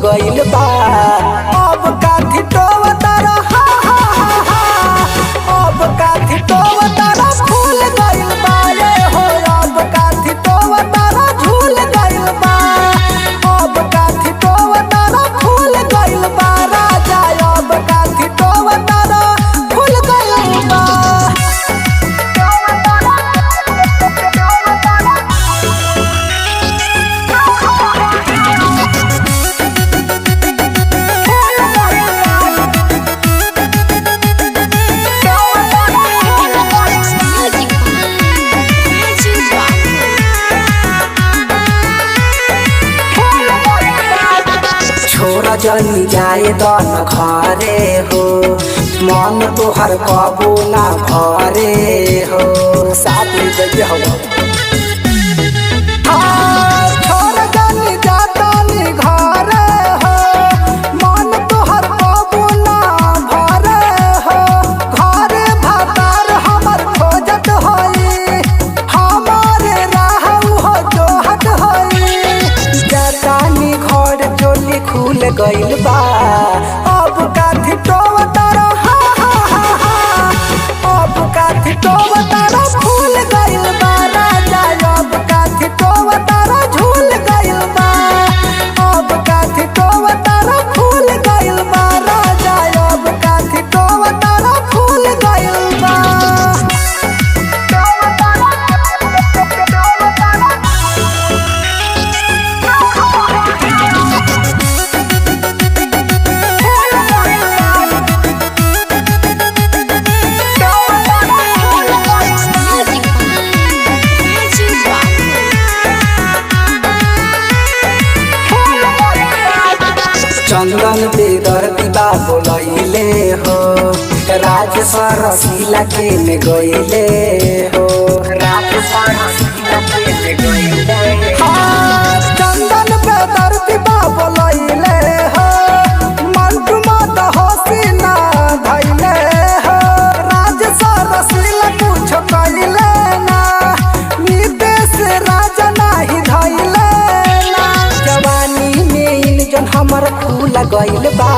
गइल बा। अब काथी टोवतारा हा हा हा हा, अब काथी टोवतारा फूल गइल बा रे हो। अब काथी टोवतारा झूल गइल बा। अब काथी टोवतारा फूल गइल बा राजा। अब काथी टोवतारा फूल गइल बा। छोरा जनी जाए दन घरे हो, मन तोहर कबू ना भरे हो। साथ में जइए हो छोरा जनी जातनी घरे हो, मन तोहर कबू ना भरे हो। घरे भातार हमर खोजत होई, हमारे राहु हो जोहत होई। जातानी घर चोली खुल गइल बा। अब काथी टोवतारा हा हा हा हा, अब काथी टोवतारा फूल गइल बा राजा। अब काथी टोवतारा झूल गइल बा। अब काथी टोवतारा फूल गइल बा राजा। अब काथी टोवतारा फूल गइल बा। चंदन बेदर्दी बाबू लैले हो, राज सरसीला के में गइले हो। राज सरसीला के में गइले हो। चंदन बेदर्दी बाबू लैले हो, मंटू मत हसीना धइले हो। राज सरसीला कुछ कइले ना, निदेश राजा नाही धइले ना। जवानी में इंजन हमर फूल गइल बा।